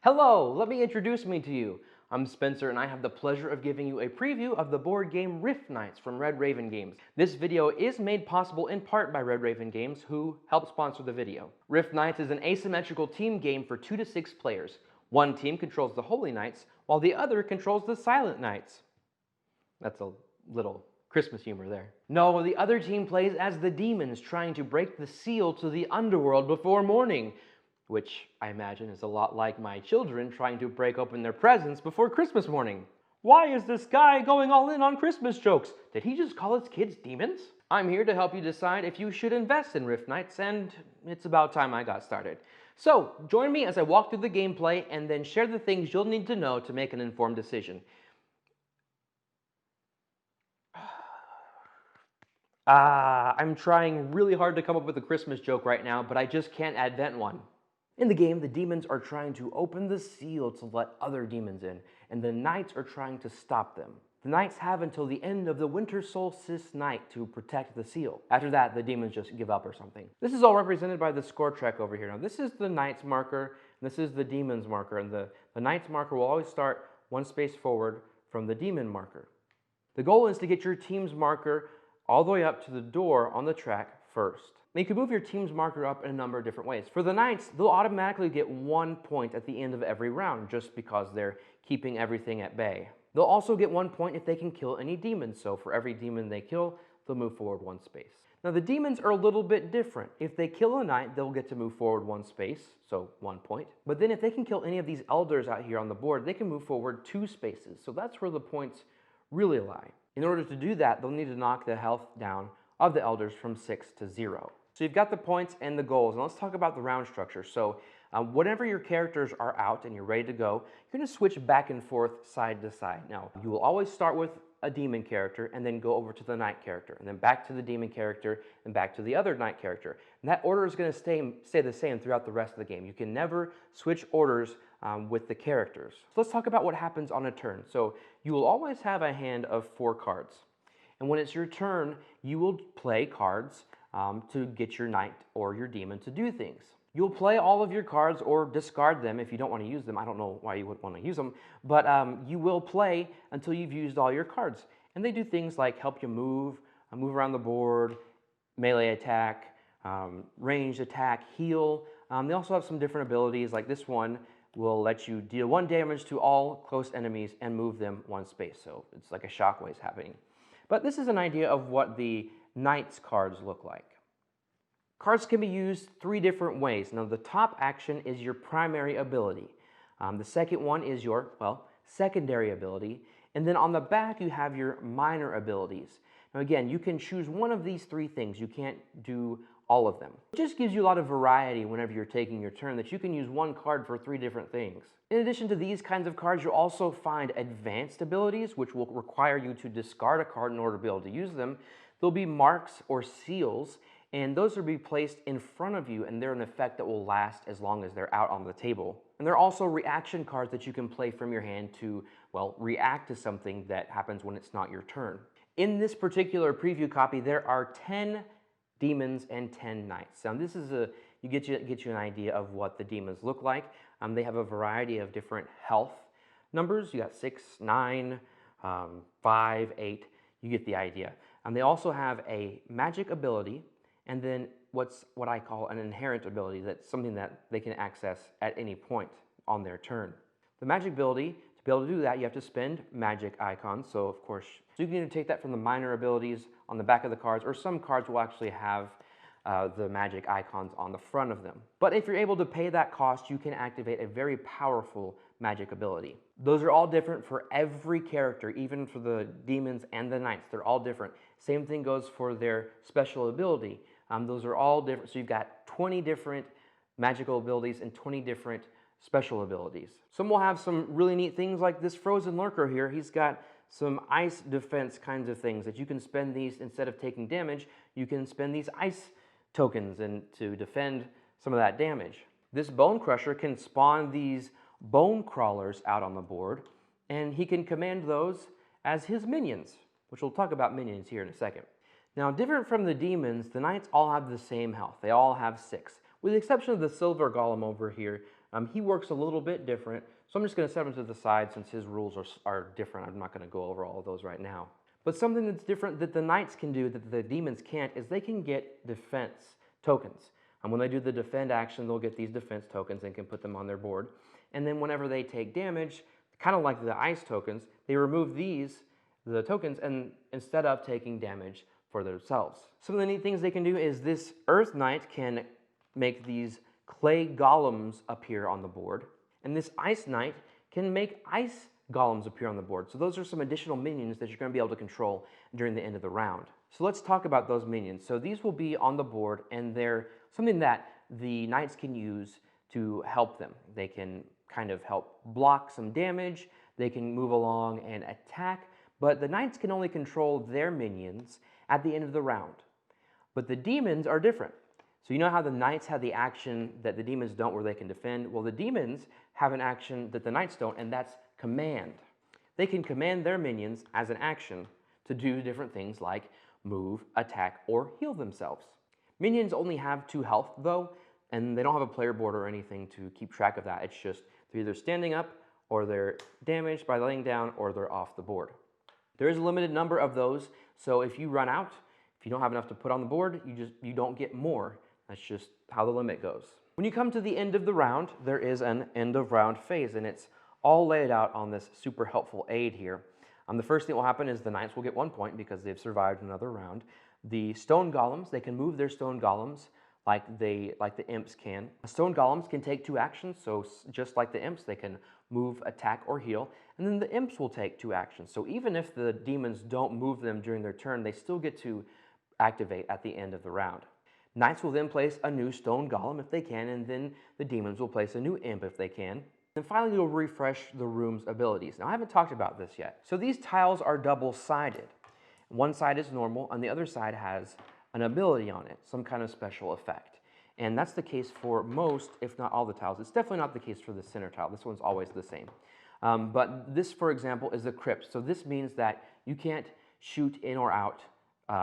Hello, let me introduce me to you. I'm Spencer and I have the pleasure of giving you a preview of the board game Rift Knights from Red Raven Games. This video is made possible in part by Red Raven Games, who helped sponsor the video. Rift Knights is an asymmetrical team game for 2 to 6 players. One team controls the Holy Knights, while the other controls the Silent Knights. That's a little Christmas humor there. No, the other team plays as the demons, trying to break the seal to the underworld before morning, which I imagine is a lot like my children trying to break open their presents before Christmas morning. Why is this guy going all in on Christmas jokes? Did he just call his kids demons? I'm here to help you decide if you should invest in Rift Knights, and it's about time I got started. So, join me as I walk through the gameplay and then share the things you'll need to know to make an informed decision. I'm trying really hard to come up with a Christmas joke right now, but I just can't invent one. In the game, the demons are trying to open the seal to let other demons in, and the knights are trying to stop them. The knights have until the end of the winter solstice night to protect the seal. After that, the demons just give up or something. This is all represented by the score track over here. Now, this is the knight's marker, and this is the demon's marker, and the knight's marker will always start one space forward from the demon marker. The goal is to get your team's marker all the way up to the door on the track first. Now you can move your team's marker up in a number of different ways. For the knights, they'll automatically get 1 point at the end of every round just because they're keeping everything at bay. They'll also get 1 point if they can kill any demons, so for every demon they kill, they'll move forward 1 space. Now the demons are a little bit different. If they kill a knight, they'll get to move forward 1 space, so 1 point. But then if they can kill any of these elders out here on the board, they can move forward 2 spaces, so that's where the points really lie. In order to do that, they'll need to knock the health down of the elders from 6 to 0. So you've got the points and the goals, and let's talk about the round structure. So whenever your characters are out and you're ready to go, you're going to switch back and forth side to side. Now, you will always start with a demon character and then go over to the knight character, and then back to the demon character and back to the other knight character. And that order is going to stay the same throughout the rest of the game. You can never switch orders with the characters. So let's talk about what happens on a turn. So you will always have a hand of 4 cards. And when it's your turn, you will play cards to get your knight or your demon to do things. You'll play all of your cards or discard them if you don't want to use them. I don't know why you would want to use them, but you will play until you've used all your cards. And they do things like help you move around the board, melee attack, ranged attack, heal. They also have some different abilities, like this one will let you deal 1 damage to all close enemies and move them 1 space. So it's like a shockwave happening. But this is an idea of what the knight's cards look like. Cards can be used 3 different ways. Now, the top action is your primary ability. The second one is your, secondary ability. And then on the back, you have your minor abilities. Now, again, you can choose one of these 3 things. You can't do all of them. It just gives you a lot of variety whenever you're taking your turn, that you can use 1 card for 3 different things. In addition to these kinds of cards, you'll also find advanced abilities, which will require you to discard a card in order to be able to use them. There'll be marks or seals, and those will be placed in front of you, and they're an effect that will last as long as they're out on the table. And there are also reaction cards that you can play from your hand to, react to something that happens when it's not your turn. In this particular preview copy, there are 10 demons and 10 knights. Now this is get you an idea of what the demons look like. They have a variety of different health numbers. You got 6, 9, 5, 8. You get the idea. They also have a magic ability, and then what I call an inherent ability. That's something that they can access at any point on their turn. The magic ability, to be able to do that, you have to spend magic icons. So of course, you can either take that from the minor abilities on the back of the cards, or some cards will actually have the magic icons on the front of them. But if you're able to pay that cost, you can activate a very powerful magic ability. Those are all different for every character, even for the demons and the knights. They're all different. Same thing goes for their special ability. Those are all different. So you've got 20 different magical abilities and 20 different special abilities. Some will have some really neat things like this frozen lurker here. He's got some ice defense kinds of things that you can spend these, instead of taking damage, you can spend these ice tokens and to defend some of that damage. This bone crusher can spawn these bone crawlers out on the board, and he can command those as his minions, which we'll talk about minions here in a second. Now, different from the demons, the knights all have the same health. They all have 6. With the exception of the silver golem over here, He works a little bit different, so I'm just going to set him to the side since his rules are different. I'm not going to go over all of those right now. But something that's different that the knights can do that the demons can't is they can get defense tokens. And when they do the defend action, they'll get these defense tokens and can put them on their board. And then whenever they take damage, kind of like the ice tokens, they remove the tokens, and instead of taking damage for themselves. Some of the neat things they can do is this Earth Knight can make these clay golems appear on the board, and this Ice Knight can make ice golems appear on the board. So those are some additional minions that you're going to be able to control during the end of the round. So let's talk about those minions. So these will be on the board, and they're something that the knights can use to help them. They can kind of help block some damage, they can move along and attack, but the knights can only control their minions at the end of the round. But the demons are different. So you know how the knights have the action that the demons don't where they can defend? Well, the demons have an action that the knights don't, and that's command. They can command their minions as an action to do different things like move, attack, or heal themselves. Minions only have 2 health though, and they don't have a player board or anything to keep track of that. It's just they're either standing up, or they're damaged by laying down, or they're off the board. There is a limited number of those, so if you run out, if you don't have enough to put on the board, you don't get more. That's just how the limit goes. When you come to the end of the round, there is an end of round phase, and it's all laid out on this super helpful aid here. The first thing that will happen is the knights will get 1 point because they've survived another round. The stone golems, they can move their stone golems like the imps can. Stone golems can take 2 actions, so just like the imps, they can move, attack, or heal. And then the imps will take 2 actions. So even if the demons don't move them during their turn, they still get to activate at the end of the round. Knights will then place a new stone golem if they can, and then the demons will place a new imp if they can. And finally, you'll refresh the room's abilities. Now, I haven't talked about this yet. So these tiles are double-sided. One side is normal, and the other side has an ability on it, some kind of special effect. And that's the case for most, if not all the tiles. It's definitely not the case for the center tile. This one's always the same. But this, for example, is the crypt. So this means that you can't shoot in or out,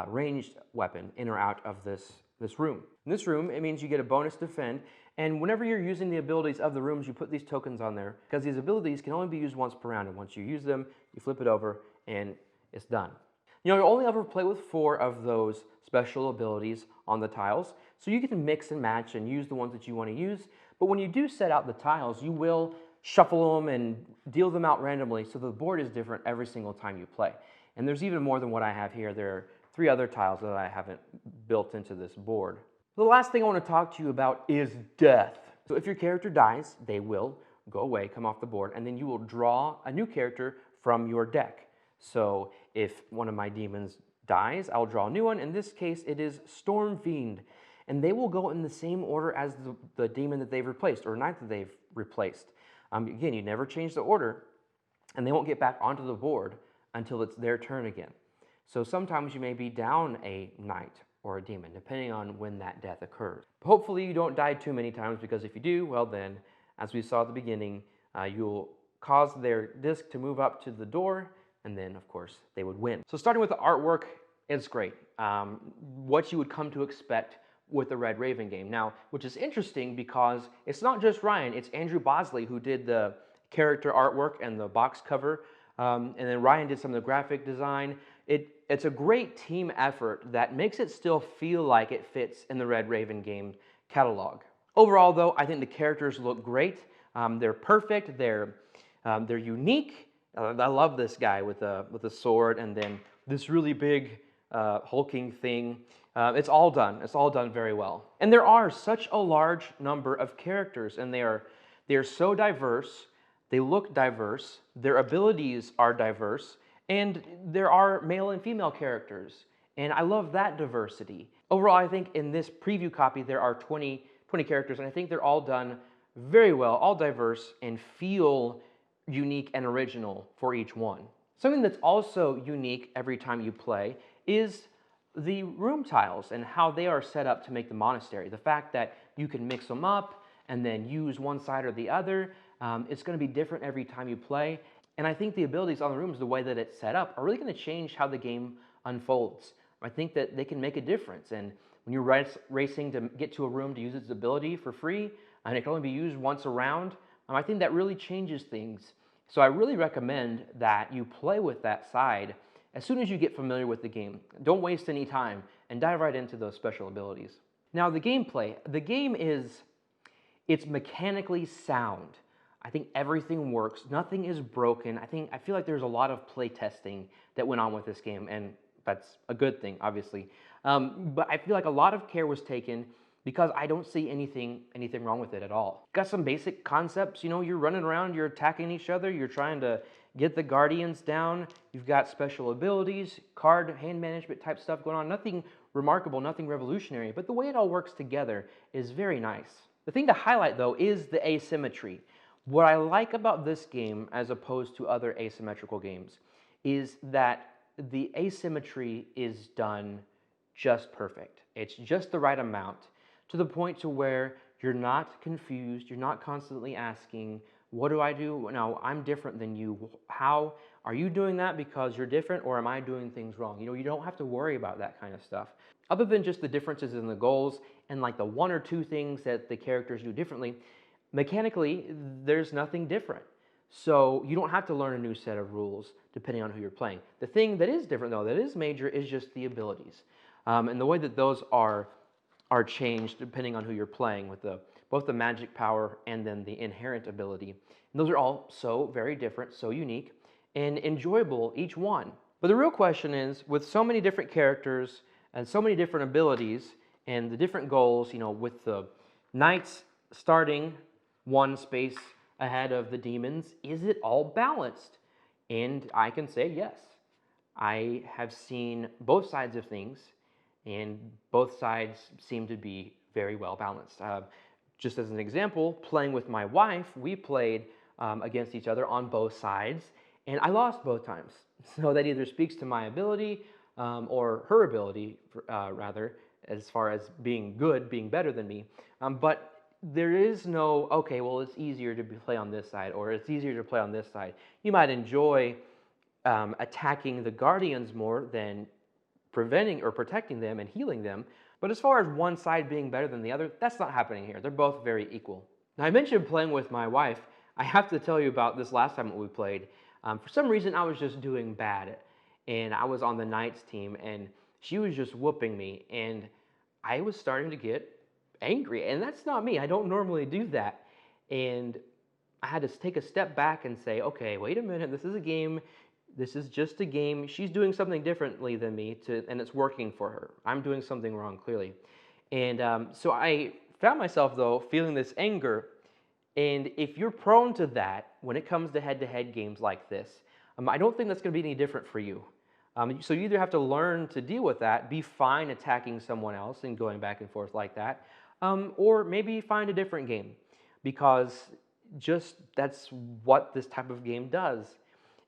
ranged weapon in or out of this room. In this room, it means you get a bonus defend, and whenever you're using the abilities of the rooms, you put these tokens on there, because these abilities can only be used once per round, and once you use them, you flip it over, and it's done. You know, you'll only ever play with 4 of those special abilities on the tiles, so you can mix and match and use the ones that you want to use, but when you do set out the tiles, you will shuffle them and deal them out randomly, so the board is different every single time you play. And there's even more than what I have here. There are 3 other tiles that I haven't built into this board. The last thing I want to talk to you about is death. So if your character dies, they will go away, come off the board, and then you will draw a new character from your deck. So if one of my demons dies, I'll draw a new one. In this case, it is Storm Fiend. And they will go in the same order as the demon that they've replaced, or knight that they've replaced. Again, you never change the order, and they won't get back onto the board until it's their turn again. So sometimes you may be down a knight or a demon, depending on when that death occurs. Hopefully you don't die too many times, because if you do, well then, as we saw at the beginning, you'll cause their disc to move up to the door, and then of course they would win. So starting with the artwork, it's great. What you would come to expect with the Red Raven game. Now, which is interesting because it's not just Ryan, it's Andrew Bosley who did the character artwork and the box cover, and then Ryan did some of the graphic design. It's a great team effort that makes it still feel like it fits in the Red Raven game catalog. Overall though, I think the characters look great. They're perfect, they're unique. I love this guy with a sword and then this really big hulking thing. It's all done very well. And there are such a large number of characters, and they are so diverse, they look diverse, their abilities are diverse, and there are male and female characters, and I love that diversity. Overall, I think in this preview copy there are 20 characters, and I think they're all done very well, all diverse, and feel unique and original for each one. Something that's also unique every time you play is the room tiles and how they are set up to make the monastery. The fact that you can mix them up and then use one side or the other, it's going to be different every time you play. And I think the abilities on the rooms, the way that it's set up, are really going to change how the game unfolds. I think that they can make a difference. And when you're racing to get to a room to use its ability for free, and it can only be used once a round, I think that really changes things. So I really recommend that you play with that side as soon as you get familiar with the game. Don't waste any time and dive right into those special abilities. Now the gameplay, it's mechanically sound. I think everything works, nothing is broken. I feel like there's a lot of play testing that went on with this game, and that's a good thing, obviously. But I feel like a lot of care was taken because I don't see anything wrong with it at all. Got some basic concepts, you're running around, you're attacking each other, you're trying to get the guardians down, you've got special abilities, card, hand management type stuff going on. Nothing remarkable, nothing revolutionary, but the way it all works together is very nice. The thing to highlight though is the asymmetry. What I like about this game as opposed to other asymmetrical games is that the asymmetry is done just perfect. It's just the right amount to the point to where you're not confused, you're not constantly asking, what do I do? No, I'm different than you. How are you doing that because you're different, or am I doing things wrong? You don't have to worry about that kind of stuff. Other than just the differences in the goals and like the one or two things that the characters do differently, mechanically, there's nothing different. So you don't have to learn a new set of rules depending on who you're playing. The thing that is different though, that is major, is just the abilities. And the way that those are changed depending on who you're playing with both the magic power and then the inherent ability. And those are all so very different, so unique, and enjoyable, each one. But the real question is, with so many different characters and so many different abilities and the different goals, with the knights starting one space ahead of the demons, is it all balanced? And I can say yes. I have seen both sides of things, and both sides seem to be very well balanced. Just as an example, playing with my wife, we played against each other on both sides, and I lost both times. So that either speaks to my ability or her ability, rather, as far as being good, being better than me. But there is no, okay, well, it's easier to play on this side, or it's easier to play on this side. You might enjoy attacking the guardians more than preventing or protecting them and healing them. But as far as one side being better than the other, that's not happening here. They're both very equal. Now, I mentioned playing with my wife. I have to tell you about this last time that we played. For some reason, I was just doing bad, and I was on the Knights team, and she was just whooping me, and I was starting to get angry, and that's not me. I don't normally do that, and I had to take a step back and say, okay, wait a minute, this is a game. This is just a game. She's doing something differently than me, and it's working for her. I'm doing something wrong, clearly. And so I found myself, though, feeling this anger. And if you're prone to that when it comes to head-to-head games like this, I don't think that's going to be any different for you. So you either have to learn to deal with that, be fine attacking someone else and going back and forth like that, or maybe find a different game, because just that's what this type of game does.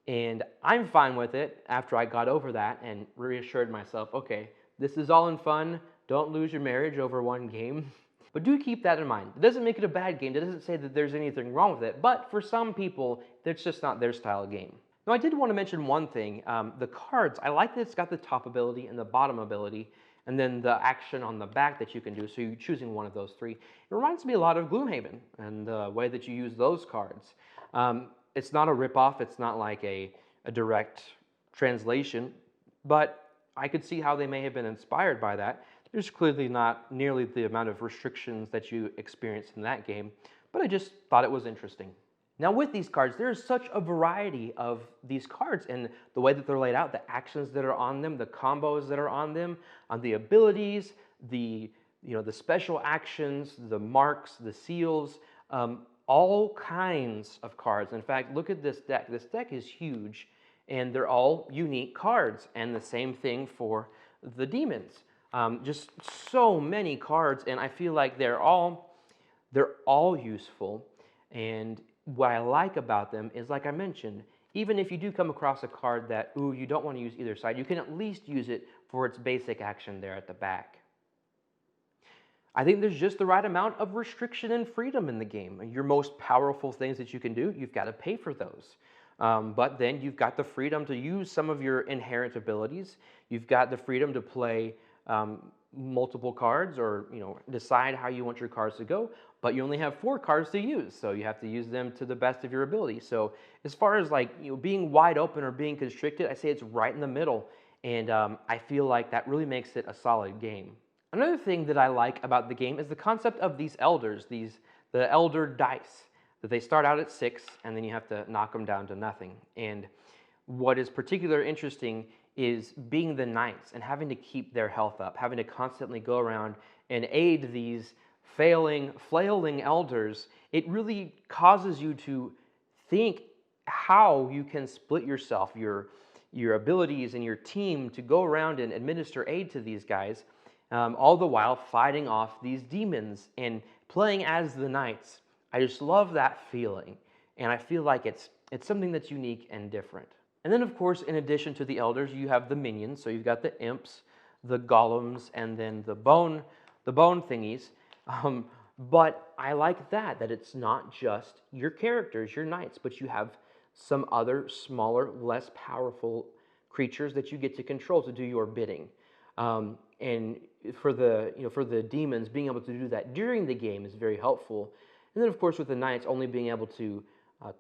And I'm fine with it after I got over that and reassured myself, okay, this is all in fun. Don't lose your marriage over one game. But do keep that in mind. It doesn't make it a bad game. It doesn't say that there's anything wrong with it. But for some people, that's just not their style of game. Now, I did want to mention one thing. The cards, I like that it's got the top ability and the bottom ability, and then the action on the back that you can do, so you're choosing one of those three. It reminds me a lot of Gloomhaven and the way that you use those cards. It's not a ripoff, it's not like a direct translation, but I could see how they may have been inspired by that. There's clearly not nearly the amount of restrictions that you experience in that game, but I just thought it was interesting. Now with these cards, there's such a variety of these cards and the way that they're laid out, the actions that are on them, the combos that are on them, the abilities, the special actions, the marks, the seals, all kinds of cards. In fact, look at this deck. This deck is huge, and they're all unique cards, and the same thing for the demons. Just so many cards, and I feel like they're all useful. And what I like about them is, like I mentioned, even if you do come across a card that, you don't want to use either side, you can at least use it for its basic action there at the back. I think there's just the right amount of restriction and freedom in the game. Your most powerful things that you can do, you've got to pay for those. But then you've got the freedom to use some of your inherent abilities. You've got the freedom to play multiple cards, or decide how you want your cards to go. but you only have 4 cards to use, so you have to use them to the best of your ability. So as far as like being wide open or being constricted, I say it's right in the middle, and I feel like that really makes it a solid game. Another thing that I like about the game is the concept of these elders, the elder dice, that they start out at 6 and then you have to knock them down to nothing. And what is particularly interesting is being the knights and having to keep their health up, having to constantly go around and aid these flailing elders. It really causes you to think how you can split yourself, your abilities and your team to go around and administer aid to these guys, all the while fighting off these demons and playing as the knights. I just love that feeling, and I feel like it's something that's unique and different. And then, of course, in addition to the elders, you have the minions. So you've got the imps, the golems, and then the bone thingies. But I like that it's not just your characters, your knights, but you have some other smaller, less powerful creatures that you get to control to do your bidding. And for the demons, being able to do that during the game is very helpful. And then, of course, with the knights, only being able to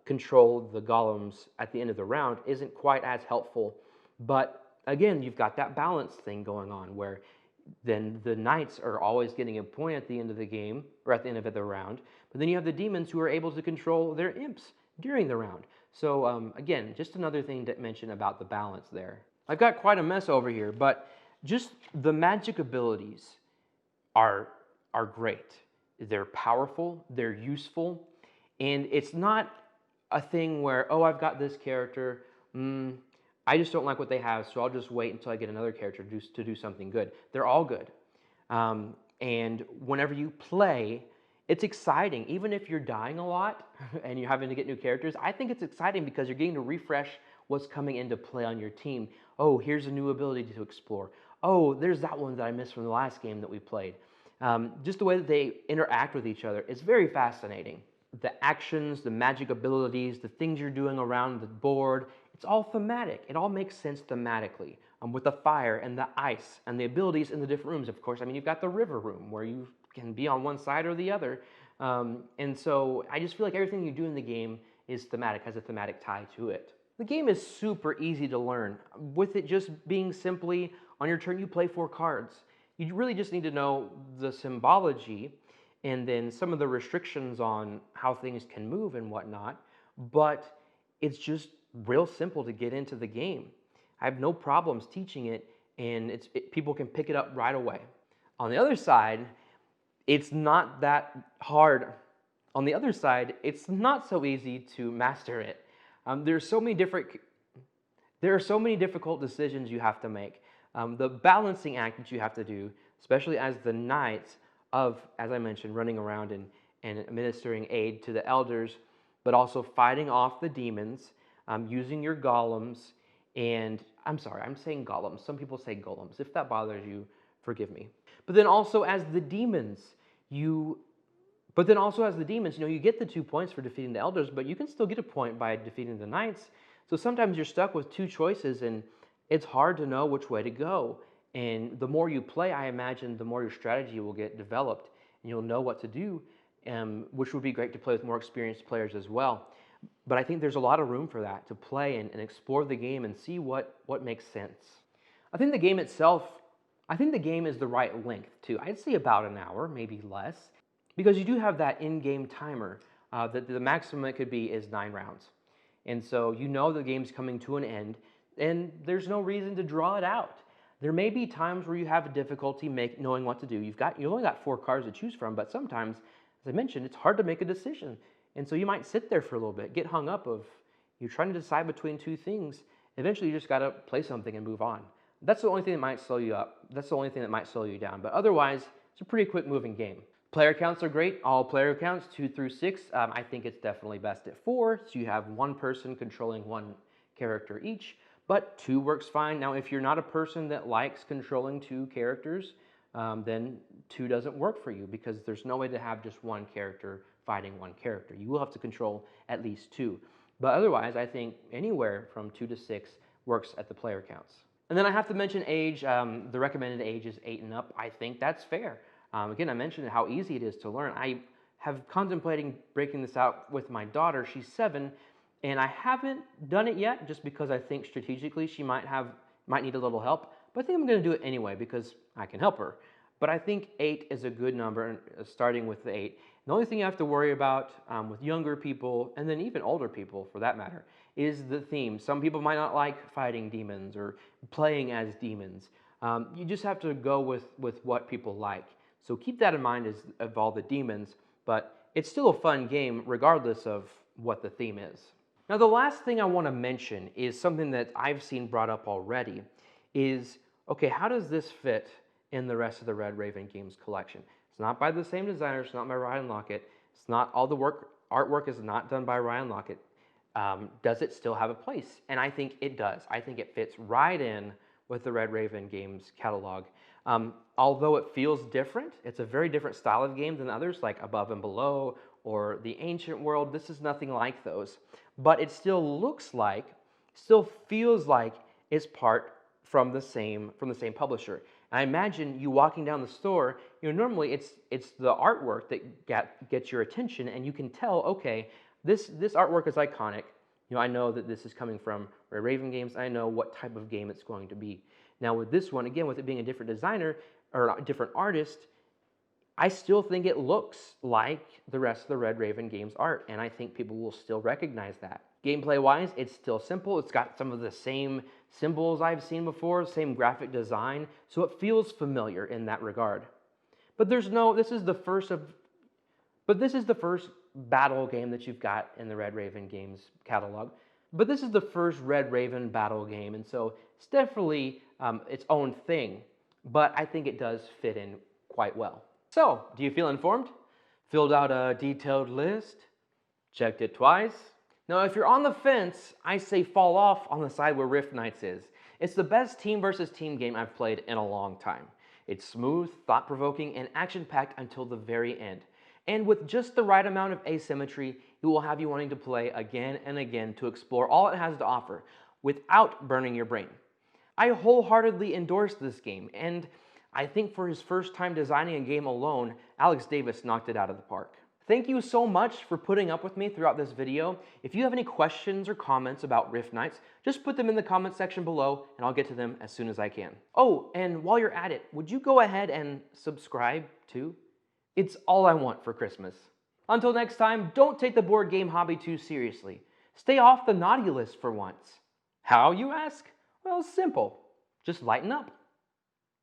control the golems at the end of the round isn't quite as helpful. But again, you've got that balance thing going on where then the knights are always getting a point at the end of the game, or at the end of the round. But then you have the demons who are able to control their imps during the round. So again, just another thing to mention about the balance there. I've got quite a mess over here, but just the magic abilities are great. They're powerful, they're useful, and it's not a thing where, oh, I've got this character, I just don't like what they have, so I'll just wait until I get another character to do something good. They're all good. And whenever you play, it's exciting. Even if you're dying a lot and you're having to get new characters, I think it's exciting because you're getting to refresh what's coming into play on your team. Oh, here's a new ability to explore. Oh, there's that one that I missed from the last game that we played. Just the way that they interact with each other is very fascinating. The actions, the magic abilities, the things you're doing around the board, it's all thematic. It all makes sense thematically. With the fire and the ice and the abilities in the different rooms, of course. I mean, you've got the river room where you can be on one side or the other. And so I just feel like everything you do in the game is thematic, has a thematic tie to it. The game is super easy to learn. With it just being simply, on your turn you play 4 cards. You really just need to know the symbology and then some of the restrictions on how things can move and whatnot, but it's just real simple to get into the game. I have no problems teaching it, and people can pick it up right away. On the other side, it's not that hard. On the other side, it's not so easy to master it. There are so many difficult decisions you have to make. The balancing act that you have to do, especially as the knights, of, as I mentioned, running around and administering aid to the elders, but also fighting off the demons, using your golems, and I'm sorry, I'm saying golems. Some people say golems. If that bothers you, forgive me. But then also as the demons, you get the 2 points for defeating the elders, but you can still get a point by defeating the knights. So sometimes you're stuck with 2 choices, and it's hard to know which way to go. And the more you play, I imagine, the more your strategy will get developed, and you'll know what to do, which would be great to play with more experienced players as well. But I think there's a lot of room for that, to play and explore the game and see what makes sense. I think the game is the right length too. I'd say about an hour, maybe less, because you do have that in-game timer. That the maximum it could be is 9 rounds. And so you know the game's coming to an end, and there's no reason to draw it out. There may be times where you have a difficulty knowing what to do. You only got 4 cards to choose from, but sometimes, as I mentioned, it's hard to make a decision. And so you might sit there for a little bit, get hung up of you're trying to decide between 2 things. Eventually, you just got to play something and move on. That's the only thing that might slow you up. That's the only thing that might slow you down. But otherwise, it's a pretty quick moving game. Player counts are great. All player counts, 2 through 6. I think it's definitely best at 4. So you have 1 person controlling 1 character each. But 2 works fine. Now, if you're not a person that likes controlling 2 characters, then 2 doesn't work for you because there's no way to have just 1 character fighting 1 character. You will have to control at least 2. But otherwise, I think anywhere from 2 to 6 works at the player counts. And then I have to mention age. The recommended age is 8 and up. I think that's fair. Again, I mentioned how easy it is to learn. I have contemplating breaking this out with my daughter. She's 7, and I haven't done it yet just because I think strategically she might need a little help. But I think I'm going to do it anyway because I can help her. But I think 8 is a good number, starting with the 8. The only thing you have to worry about with younger people, and then even older people for that matter, is the theme. Some people might not like fighting demons or playing as demons. You just have to go with what people like. So keep that in mind of all the demons, but it's still a fun game regardless of what the theme is. Now the last thing I want to mention is something that I've seen brought up already is, okay, how does this fit in the rest of the Red Raven Games collection? It's not by the same designer, it's not by Ryan Laukat, it's not all the artwork is not done by Ryan Laukat. Does it still have a place? And I think it does. I think it fits right in with the Red Raven Games catalog. Although it feels different, it's a very different style of game than others like Above and Below or the Ancient World. This is nothing like those. But it still looks like, still feels like it's part from the same publisher. And I imagine you walking down the store, normally it's the artwork that gets your attention, and you can tell, okay, this artwork is iconic. I know that this is coming from Red Raven Games. I know what type of game it's going to be. Now with this one, again, with it being a different designer or a different artist, I still think it looks like the rest of the Red Raven Games art, and I think people will still recognize that. Gameplay-wise, it's still simple. It's got some of the same symbols I've seen before, same graphic design, so it feels familiar in that regard. But this is the first battle game that you've got in the Red Raven Games catalog. But this is the first Red Raven battle game, and so it's definitely its own thing, but I think it does fit in quite well. So, do you feel informed? Filled out a detailed list? Checked it twice? Now, if you're on the fence, I say fall off on the side where Rift Knights is. It's the best team versus team game I've played in a long time. It's smooth, thought-provoking, and action-packed until the very end. And with just the right amount of asymmetry, it will have you wanting to play again and again to explore all it has to offer without burning your brain. I wholeheartedly endorse this game, and I think for his first time designing a game alone, Alex Davis knocked it out of the park. Thank you so much for putting up with me throughout this video. If you have any questions or comments about Rift Knights, just put them in the comment section below and I'll get to them as soon as I can. Oh, and while you're at it, would you go ahead and subscribe too? It's all I want for Christmas. Until next time, don't take the board game hobby too seriously. Stay off the naughty list for once. How, you ask? Well, simple. Just lighten up.